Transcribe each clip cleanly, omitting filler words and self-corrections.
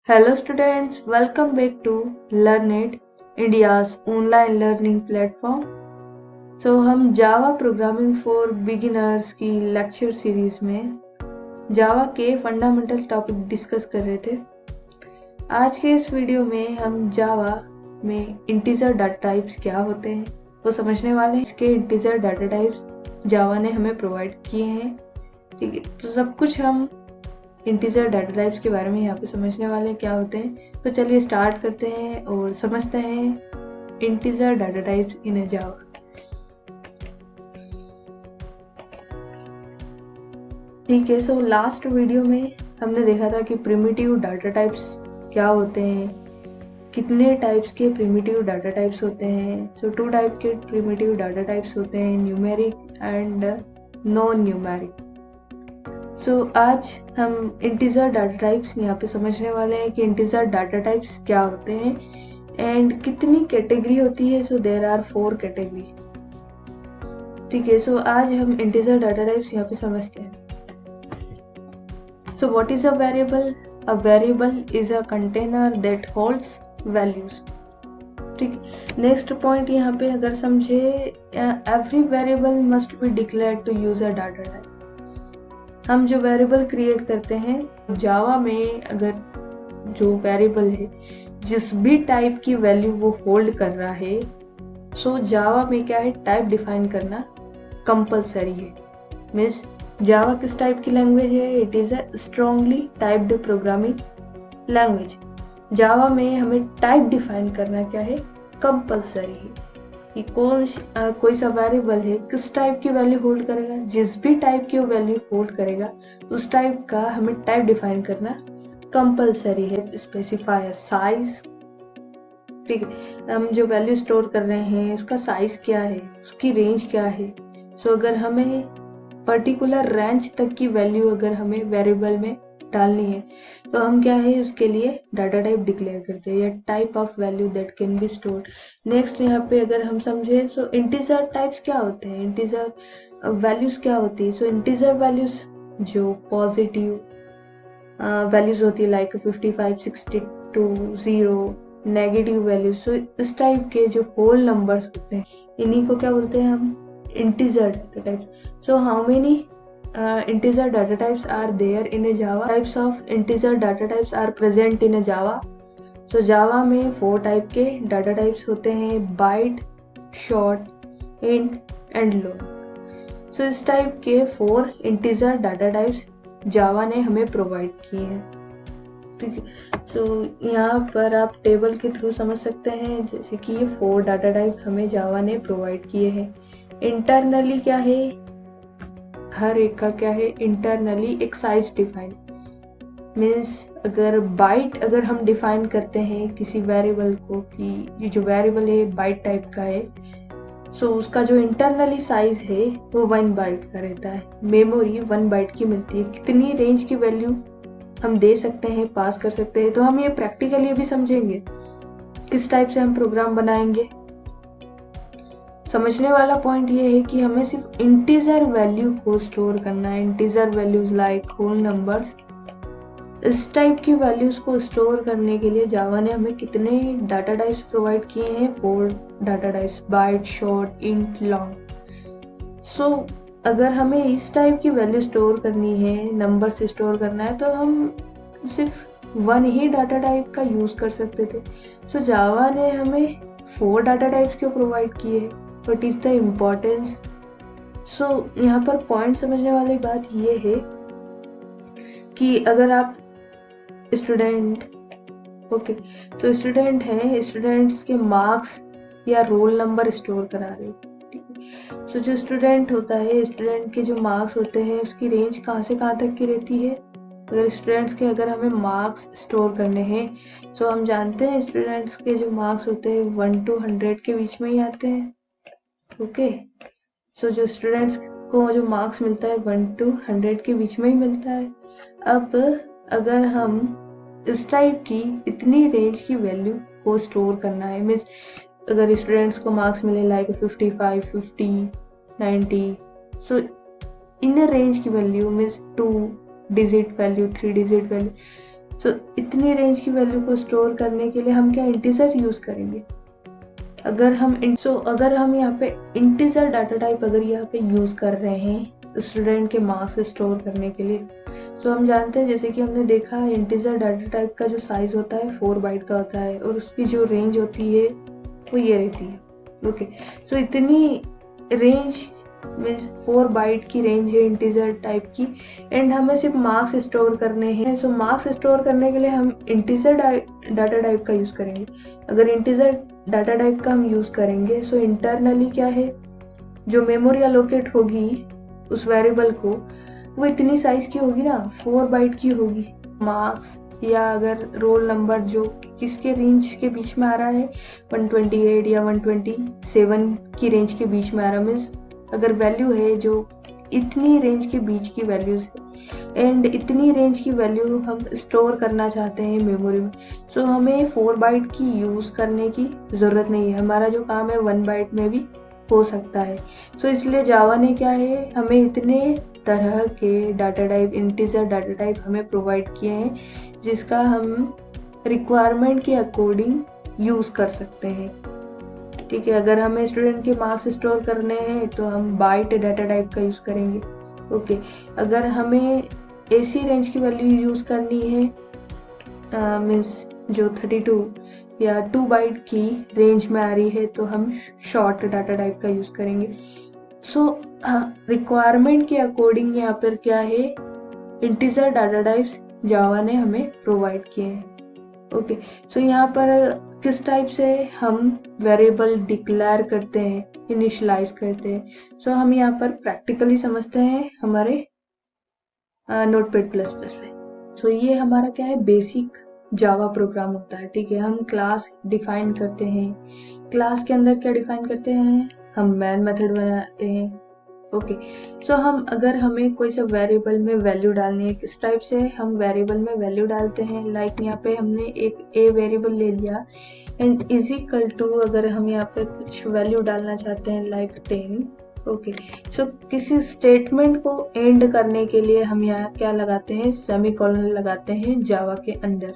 Hello students, welcome back to LearnIt, India's online learning platform. हम Java programming for beginners की lecture series में जावा के fundamental topic discuss कर रहे थे। आज के इस वीडियो में हम जावा में इंटीजर डाटा टाइप्स क्या होते हैं वो समझने वाले हैं। इसके इंटीजर डाटा टाइप्स जावा ने हमें प्रोवाइड किए हैं। ठीक है, तो सब कुछ हम इंटीजर डाटा टाइप्स के बारे में यहाँ पे समझने वाले हैं क्या होते हैं। तो चलिए स्टार्ट करते हैं और समझते हैं इंटीजर डाटा टाइप्स इन जावा। ठीक है, सो लास्ट वीडियो में हमने देखा था कि प्रिमिटिव डाटा टाइप्स क्या होते हैं, कितने टाइप्स के प्रिमिटिव डाटा टाइप्स होते हैं। सो 2 टाइप के प्रिमिटिव डाटा टाइप्स होते हैं, न्यूमेरिक एंड नॉन न्यूमेरिक। आज हम इंटीजर डाटा टाइप्स यहाँ पे समझने वाले हैं कि इंटीजर डाटा टाइप्स क्या होते हैं एंड कितनी कैटेगरी होती है। There are 4 category. ठीक है, आज हम इंटीजर डाटा टाइप्स यहाँ पे समझते हैं। What is a variable? A variable is a container that holds values. ठीक, नेक्स्ट पॉइंट यहाँ पे अगर समझे, every variable must be declared to use a data type. हम जो वेरिएबल क्रिएट करते हैं जावा में, अगर जो वेरिएबल है जिस भी टाइप की वैल्यू वो होल्ड कर रहा है, जावा में क्या है, टाइप डिफाइन करना कंपलसरी है। मीन्स जावा किस टाइप की लैंग्वेज है? It is a strongly typed programming language. Java में हमें टाइप डिफाइन करना क्या है, कंपलसरी है कि कोई सा वेरिएबल है किस टाइप की वैल्यू होल्ड करेगा, जिस भी टाइप की वैल्यू होल्ड करेगा उस टाइप का हमें टाइप डिफाइन करना कंपलसरी है। स्पेसिफायर साइज, ठीक है, हम जो वैल्यू स्टोर कर रहे हैं उसका साइज क्या है, उसकी रेंज क्या है। अगर हमें पर्टिकुलर रेंज तक की वैल्यू अगर हमें वेरिएबल में डालनी है तो हम क्या है, उसके लिए डाटा टाइप डिक्लेयर करते हैं या type of value that can be stored. Next यहाँ पे अगर हम समझे इंटीजर टाइप्स क्या होते हैं, इंटीजर वैल्यूज क्या होती है। इंटीजर वैल्यूज जो पॉजिटिव वैल्यूज होती है लाइक 55, 62, 0, नेगेटिव वैल्यूज। इस टाइप के जो होल नंबर्स होते हैं इन्हीं को क्या बोलते हैं हम, integer data types. How many integer data types are there in a Java? Types of integer data types are present in a Java. Java में 4 टाइप के डाटा टाइप्स होते हैं, byte, short, int and long. इस type के 4 integer data types जावा ने हमें provide किए हैं। ठीक है, यहाँ पर आप टेबल के थ्रू समझ सकते हैं जैसे कि ये 4 डाटा टाइप हमें जावा ने प्रोवाइड किए हैं। इंटरनली क्या है, हर एक का क्या है, इंटरनली एक साइज डिफाइन। मीन्स अगर बाइट अगर हम डिफाइन करते हैं किसी वेरिएबल को कि ये जो वेरिएबल है बाइट टाइप का है, उसका जो इंटरनली साइज है वो 1 बाइट का रहता है। मेमोरी 1 बाइट की मिलती है। कितनी रेंज की वैल्यू हम दे सकते हैं, पास कर सकते हैं, तो हम ये प्रैक्टिकली भी समझेंगे किस टाइप से हम प्रोग्राम बनाएंगे। समझने वाला पॉइंट ये है कि हमें सिर्फ इंटीजर वैल्यू को स्टोर करना है। Integer values like whole numbers, इस टाइप की वैल्यूज को स्टोर करने के लिए जावा ने हमें कितने डाटा टाइप्स प्रोवाइड किए हैं, 4 data types, byte, short, int, long. अगर हमें इस टाइप की वैल्यू स्टोर करनी है, नंबर से स्टोर करना है, तो हम सिर्फ 1 ही डाटा टाइप का यूज कर सकते थे। जावा ने हमें 4 डाटा टाइप्स क्यों प्रोवाइड किए हैं, व्हाट इज द इम्पोर्टेंस। यहाँ पर पॉइंट समझने वाली बात ये है कि अगर आप स्टूडेंट, स्टूडेंट हैं, स्टूडेंट्स के मार्क्स या रोल नंबर स्टोर करा रहे हो, ठीक है। जो स्टूडेंट होता है, स्टूडेंट के जो मार्क्स होते हैं उसकी रेंज कहाँ से कहाँ तक की रहती है। अगर स्टूडेंट्स के अगर हमें मार्क्स स्टोर करने हैं, हम जानते हैं स्टूडेंट्स के जो मार्क्स होते हैं 1 to 100 के बीच में ही आते हैं। ओके, जो स्टूडेंट्स को जो मार्क्स मिलता है 1 to 100 के बीच में ही मिलता है। अब अगर हम इस टाइप की इतनी रेंज की वैल्यू को स्टोर करना है, मीन्स अगर स्टूडेंट्स को मार्क्स मिले लाइक 55, 50, 90, इन रेंज की value means 2 digit value, 3 digit value, so इतनी रेंज की वैल्यू को स्टोर करने के लिए हम क्या इंटीजर यूज करेंगे। अगर हम यहाँ पे इंटीजर डाटा टाइप अगर यहाँ पे यूज कर रहे हैं स्टूडेंट के मार्क्स स्टोर करने के लिए, तो हम जानते हैं जैसे कि हमने देखा इंटीजर डाटा टाइप का जो साइज होता है 4 बाइट का होता है और उसकी जो रेंज होती है वो ये रहती है। ओके, सो इतनी रेंज मीन्स 4 बाइट की रेंज है इंटीजर टाइप की, एंड हमें सिर्फ मार्क्स स्टोर करने हैं। सो मार्क्स स्टोर करने के लिए हम इंटीजर डाटा टाइप का यूज करेंगे। अगर इंटीजर डाटा टाइप का हम यूज करेंगे सो इंटरनली क्या है, जो मेमोरी एलोकेट होगी उस वेरिएबल को वो इतनी साइज की होगी ना, 4 बाइट की होगी। मार्क्स या अगर रोल नंबर जो किसके रेंज के बीच में आ रहा है 128 या 127 की रेंज के बीच में आ रहा है, मीन्स अगर वैल्यू है जो इतनी रेंज के बीच की वैल्यूज है एंड इतनी रेंज की वैल्यू हम स्टोर करना चाहते हैं मेमोरी में, सो हमें 4 बाइट की यूज करने की जरूरत नहीं है। हमारा जो काम है 1 बाइट में भी हो सकता है। सो इसलिए जावा ने क्या है, हमें इतने तरह के data type integer data type हमें प्रोवाइड किए हैं जिसका हम रिक्वायरमेंट के अकॉर्डिंग यूज कर सकते हैं। ठीक है, अगर हमें स्टूडेंट के मार्क्स स्टोर करने हैं तो हम बाइट डाटा टाइप का यूज करेंगे। ओके, अगर हमें एसी रेंज की वैल्यू यूज करनी है मीन्स जो 32 या 2 बाइट की रेंज में आ रही है तो हम शॉर्ट डाटा टाइप का यूज करेंगे। सो रिक्वायरमेंट के अकॉर्डिंग यहाँ पर क्या है, इंटीजर डाटा टाइप्स जावा ने हमें प्रोवाइड किए हैं। ओके, सो यहाँ पर किस टाइप से हम वेरिएबल डिक्लेयर करते हैं, इनिशियलाइज करते हैं। सो हम यहाँ पर प्रैक्टिकली समझते हैं हमारे नोटपैड प्लस प्लस में। सो ये हमारा क्या है, बेसिक जावा प्रोग्राम होता है। ठीक है, हम क्लास डिफाइन करते हैं, क्लास के अंदर क्या डिफाइन करते हैं, हम मैन मेथड बनाते हैं। ओके, सो अगर हमें कोई सा वेरिएबल में वैल्यू डालनी है, किस टाइप से हम वेरिएबल में वैल्यू डालते हैं, लाइक यहाँ पे हमने एक ए वेरिएबल ले लिया एंड इज इक्वल टू, अगर हम यहाँ पे कुछ वैल्यू डालना चाहते हैं लाइक 10। ओके, सो किसी स्टेटमेंट को एंड करने के लिए हम यहाँ क्या लगाते हैं, सेमीकोलन लगाते हैं जावा के अंदर।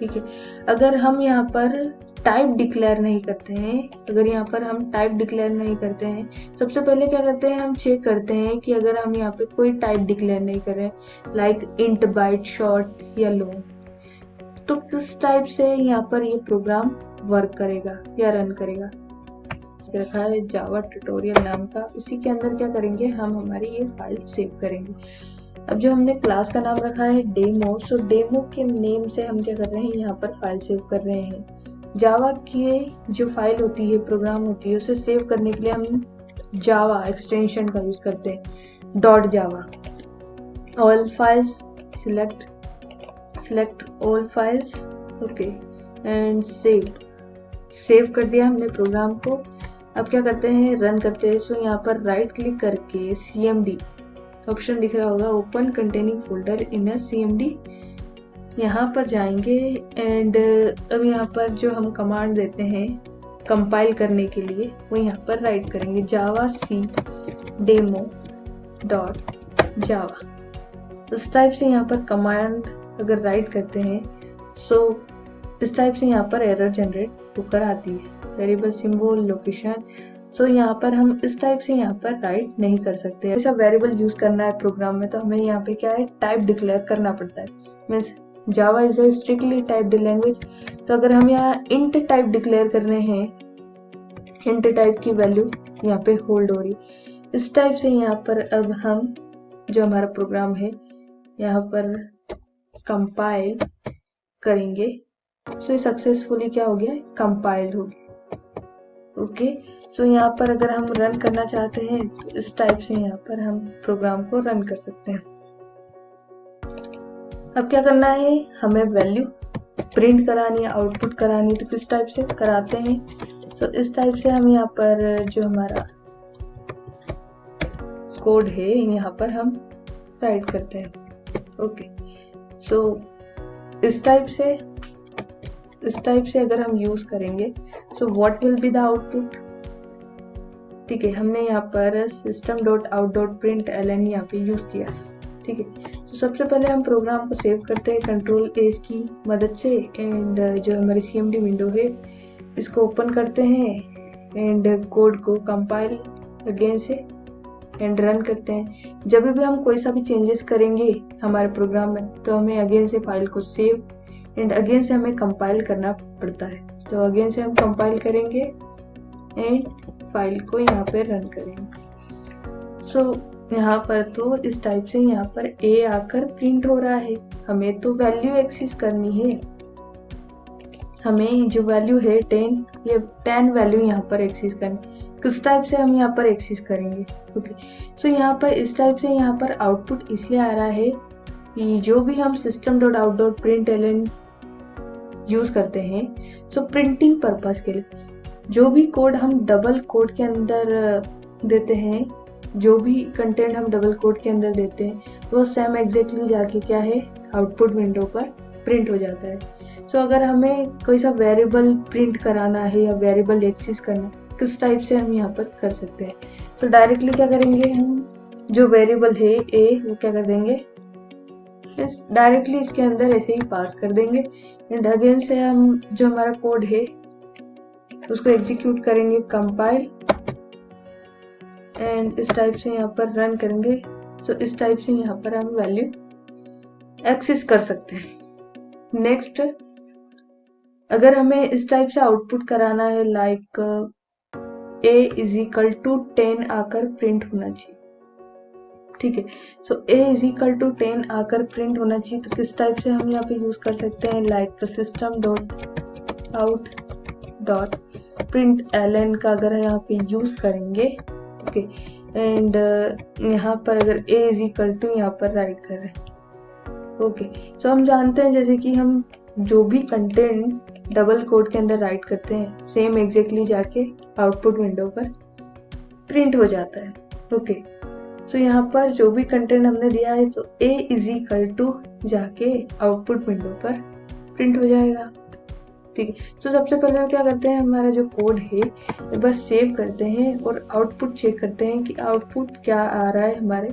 ठीक है, अगर हम यहाँ पर टाइप डिक्लेयर नहीं करते हैं, अगर यहाँ पर हम टाइप डिक्लेयर नहीं करते हैं, सबसे पहले क्या करते हैं, हम चेक करते हैं कि अगर हम यहाँ पे कोई टाइप डिक्लेयर नहीं कर रहे हैं लाइक इंट, बाइट, शॉर्ट या लॉन्ग, तो किस टाइप से यहाँ पर ये प्रोग्राम वर्क करेगा या रन करेगा। रखा है जावा ट्यूटोरियल नाम का, उसी के अंदर क्या करेंगे, हम हमारी ये फाइल सेव करेंगे। अब जो हमने क्लास का नाम रखा है डेमो, सो डेमो के नेम से हम क्या कर रहे हैं, यहाँ पर फाइल सेव कर रहे हैं। जावा की जो फाइल होती है, प्रोग्राम होती है, उसे सेव करने के लिए हम जावा एक्सटेंशन का यूज करते हैं, dot Java. All files select all files, okay, and save कर दिया हमने प्रोग्राम को। अब क्या करते हैं, रन करते हैं। सो यहाँ पर राइट क्लिक करके CMD ऑप्शन दिख रहा होगा, ओपन कंटेनिंग फोल्डर इन अ CMD, यहाँ पर जाएंगे एंड अब यहाँ पर जो हम कमांड देते हैं कंपाइल करने के लिए, वो यहाँ पर राइट करेंगे जावा सी डेमो डॉट जावा। इस टाइप से यहाँ पर कमांड अगर राइट करते हैं, सो इस टाइप से यहाँ पर एरर जनरेट होकर आती है, वेरिएबल सिंबल लोकेशन। सो यहाँ पर हम इस टाइप से यहाँ पर राइट नहीं कर सकते। ऐसा वेरिएबल यूज करना है प्रोग्राम में तो हमें यहाँ पे क्या है, टाइप डिक्लेयर करना पड़ता है। Means Java is a strictly typed language, तो अगर हम यहाँ इंट टाइप डिक्लेयर कर रहे हैं, इंट टाइप की वैल्यू यहाँ पे होल्ड हो रही, इस टाइप से यहाँ पर अब हम जो हमारा प्रोग्राम है यहाँ पर कंपाइल करेंगे। सो ये सक्सेसफुली क्या हो गया, कंपाइल्ड हो गया। ओके, सो यहाँ पर अगर हम रन करना चाहते हैं तो इस टाइप से यहाँ पर हम प्रोग्राम को रन कर सकते हैं। अब क्या करना है, हमें वैल्यू प्रिंट करानी है, आउटपुट करानी, तो किस टाइप से कराते हैं। तो इस टाइप से हम यहाँ पर जो हमारा कोड है यहाँ पर हम राइट करते हैं। ओके, सो इस टाइप से अगर हम यूज करेंगे, so what will be the output. ठीक है, हमने यहाँ पर system.out.println यहाँ पे यूज किया। ठीक है, तो सबसे पहले हम प्रोग्राम को सेव करते हैं कंट्रोल एस की मदद से, एंड जो हमारी CMD विंडो है इसको ओपन करते हैं एंड कोड को कंपाइल अगेन से एंड रन करते हैं। जब भी हम कोई सा भी चेंजेस करेंगे हमारे प्रोग्राम में तो हमें अगेन से फाइल को सेव एंड अगेन से हमें कंपाइल करना पड़ता है। तो अगेन से हम कंपाइल करेंगे एंड फाइल को यहाँ पे रन करेंगे। सो यहाँ पर तो इस टाइप से यहाँ पर ए आकर प्रिंट हो रहा है। हमें तो वैल्यू एक्सेस करनी है, हमें जो वैल्यू है 10, ये 10 वैल्यू यहाँ पर एक्सेस करनी। किस टाइप से हम यहाँ पर एक्सेस करेंगे? ओके, सो यहाँ पर इस टाइप से यहाँ पर आउटपुट इसलिए आ रहा है कि जो भी हम system.out.println यूज करते हैं सो प्रिंटिंग पर्पस के लिए, जो भी कोड हम डबल कोड के अंदर देते हैं, जो भी कंटेंट हम डबल कोड के अंदर देते हैं वो सेम एग्जैक्टली जाके क्या है आउटपुट विंडो पर प्रिंट हो जाता है। सो अगर हमें कोई सा वेरिएबल प्रिंट कराना है या वेरिएबल एक्सेस करना है, किस टाइप से हम यहाँ पर कर सकते हैं? तो डायरेक्टली क्या करेंगे, हम जो वेरिएबल है ए वो क्या कर देंगे, डायरेक्टली इसके अंदर ऐसे ही पास कर देंगे एंड अगेन से हम जो हमारा कोड है उसको एग्जीक्यूट करेंगे, कंपाइल एंड इस टाइप से यहाँ पर रन करेंगे। सो इस टाइप से यहाँ पर हम वैल्यू एक्सेस कर सकते हैं। नेक्स्ट, अगर हमें इस टाइप से आउटपुट कराना है like a is equal to 10 आकर प्रिंट होना चाहिए, ठीक है। So a is equal to 10 आकर प्रिंट होना चाहिए, तो किस टाइप से हम यहाँ पे यूज कर सकते हैं, लाइक system.out.println का अगर यहाँ पे यूज करेंगे, ओके, एंड यहाँ पर अगर a इज इक्वल टू यहाँ पर राइट कर रहे हैं, ओके। सो हम जानते हैं जैसे कि हम जो भी कंटेंट डबल कोड के अंदर राइट करते हैं सेम एग्जैक्टली जाके आउटपुट विंडो पर प्रिंट हो जाता है, ओके। सो यहाँ पर जो भी कंटेंट हमने दिया है तो a इज इक्वल टू जाके आउटपुट विंडो पर प्रिंट हो जाएगा, ठीक है। तो सबसे पहले हम क्या करते हैं, हमारा जो कोड है एक बार सेव करते हैं और आउटपुट चेक करते हैं कि आउटपुट क्या आ रहा है हमारे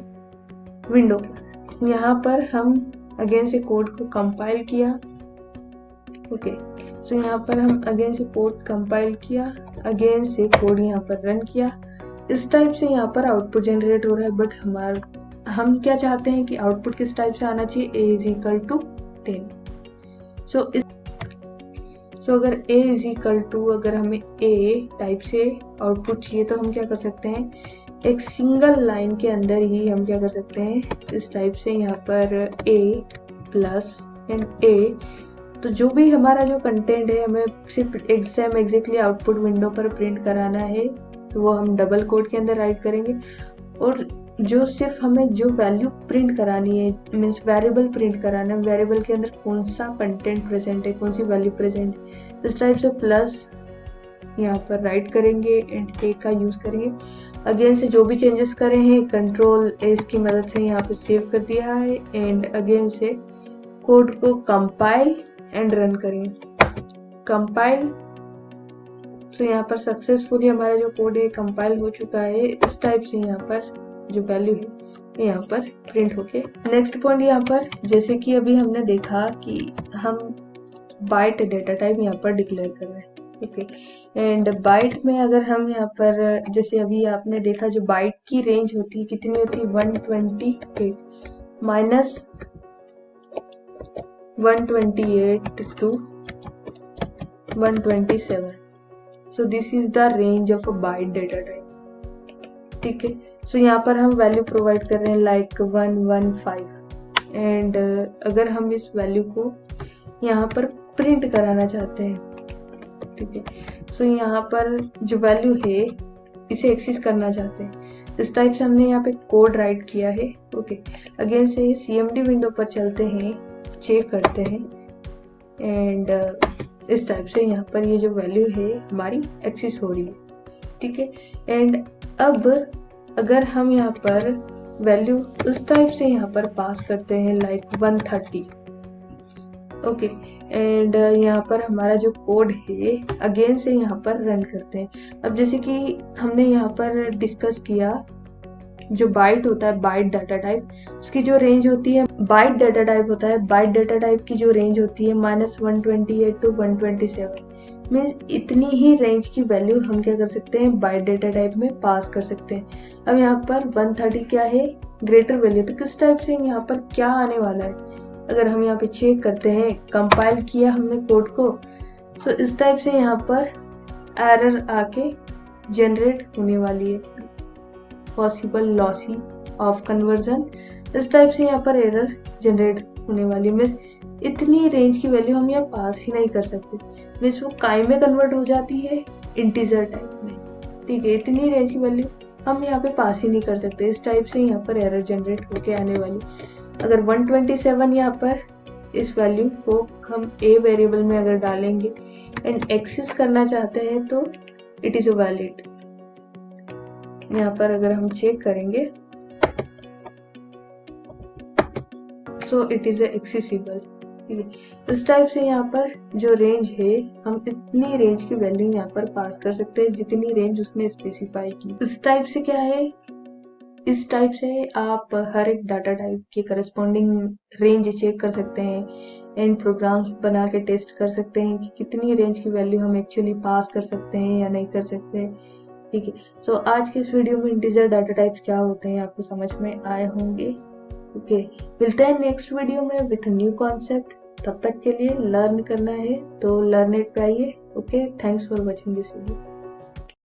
विंडो पर। यहाँ पर हम अगेन से कोड को कंपाइल किया, ओके। सो यहाँ पर हम अगेन से कोड कंपाइल किया, अगेन से कोड यहाँ पर रन किया, इस टाइप से यहाँ पर आउटपुट जनरेट हो रहा है। बट हम क्या चाहते हैं कि आउटपुट किस टाइप से आना चाहिए, a इज इक्वल टू 10। सो अगर a इज इक्वल टू, अगर हमें a टाइप से आउटपुट चाहिए तो हम क्या कर सकते हैं, एक सिंगल लाइन के अंदर ही हम क्या कर सकते हैं, इस टाइप से यहाँ पर a प्लस एंड a, तो जो भी हमारा जो कंटेंट है हमें सिर्फ सेम एग्जैक्टली आउटपुट विंडो पर प्रिंट कराना है तो वो हम डबल कोड के अंदर राइट करेंगे। और जो सिर्फ हमें जो वैल्यू प्रिंट करानी है, मीन्स वेरिएबल प्रिंट कराना है, वेरिएबल के अंदर कौन सा कंटेंट प्रेजेंट है, कौन सी वैल्यू प्रेजेंट है, इस टाइप से प्लस यहाँ पर राइट करेंगे एंड ए का यूज करेंगे। अगेन से जो भी चेंजेस करे हैं कंट्रोल एस की मदद से यहाँ पे सेव कर दिया है एंड अगेन से कोड को कंपाइल एंड रन करेंगे, कंपाइल। तो यहाँ पर सक्सेसफुली हमारा जो कोड है कंपाइल हो चुका है। इस टाइप से यहाँ पर जो वैल्यू है यहाँ पर प्रिंट होके। नेक्स्ट पॉइंट यहाँ पर, जैसे कि अभी हमने देखा कि हम बाइट डेटा टाइप यहाँ पर डिक्लेयर कर रहे हैं, ओके। एंड बाइट में अगर हम यहाँ पर, जैसे अभी आपने देखा जो बाइट की रेंज होती है कितनी होती है, 128 minus 128 to 127। So this is the range of a byte data type, ठीक है। सो यहाँ पर हम वैल्यू प्रोवाइड कर रहे हैं लाइक 115 एंड अगर हम इस वैल्यू को यहाँ पर प्रिंट कराना चाहते हैं, ठीक है। सो यहाँ पर जो वैल्यू है इसे एक्सेस करना चाहते हैं, इस टाइप से हमने यहाँ पे कोड राइट किया है, ओके। अगेन से CMD विंडो पर चलते हैं, चेक करते हैं एंड इस टाइप से यहाँ पर ये जो वैल्यू है हमारी एक्सेस हो रही है, ठीक है। एंड अब अगर हम यहाँ पर वैल्यू इस टाइप से यहाँ पर पास करते हैं लाइक 130, ओके। एंड यहाँ पर हमारा जो कोड है अगेन से यहाँ पर रन करते हैं। अब जैसे कि हमने यहाँ पर डिस्कस किया जो बाइट होता है, बाइट डाटा टाइप, उसकी जो रेंज होती है, बाइट डाटा टाइप होता है, बाइट डाटा टाइप की जो रेंज होती है -128 to 127, मीन्स इतनी ही रेंज की वैल्यू हम क्या कर सकते हैं, बाइट डाटा टाइप में पास कर सकते हैं। अब यहाँ पर 130 क्या है, ग्रेटर वैल्यू, तो किस टाइप से यहाँ पर क्या आने वाला है, अगर हम यहाँ पे चेक करते हैं, कंपाइल किया हमने कोड को, तो इस टाइप से यहाँ पर एरर आके जनरेट होने वाली है, पॉसिबल लॉसी ऑफ कन्वर्जन, इस टाइप से यहाँ पर एरर जनरेट होने वाली है। मीन्स इतनी रेंज की वैल्यू हम यहाँ पास ही नहीं कर सकते, मीन्स वो काई में कन्वर्ट हो जाती है इंटीजर टाइप में, ठीक है, इतनी रेंज की वैल्यू हम यहाँ पे पास ही नहीं कर सकते, इस टाइप से यहाँ पर एरर जनरेट होके आने वाली। अगर 127 यहाँ पर इस वैल्यू को हम ए वेरिएबल में अगर डालेंगे एंड एक्सेस करना चाहते हैं तो इट इज वैलिड, यहाँ पर अगर हम चेक करेंगे सो इट इज एक्सेसिबल, ठीक है। इस टाइप से यहाँ पर जो रेंज है, हम इतनी रेंज की वैल्यू यहाँ पर पास कर सकते हैं जितनी रेंज उसने स्पेसिफाई की। इस टाइप से क्या है, इस टाइप से आप हर एक डाटा टाइप के करस्पॉन्डिंग रेंज चेक कर सकते हैं एंड प्रोग्राम्स बना के टेस्ट कर सकते हैं कि कितनी रेंज की वैल्यू हम एक्चुअली पास कर सकते हैं या नहीं कर सकते, ठीक है। सो आज के इस वीडियो में इंटीजर डाटा टाइप्स क्या होते हैं आपको समझ में आए होंगे। ओके, मिलते हैं नेक्स्ट वीडियो में विथ न्यू कॉन्सेप्ट, तब तक के लिए लर्न करना है तो लर्न इट पे आइए। Okay, thanks for watching this video.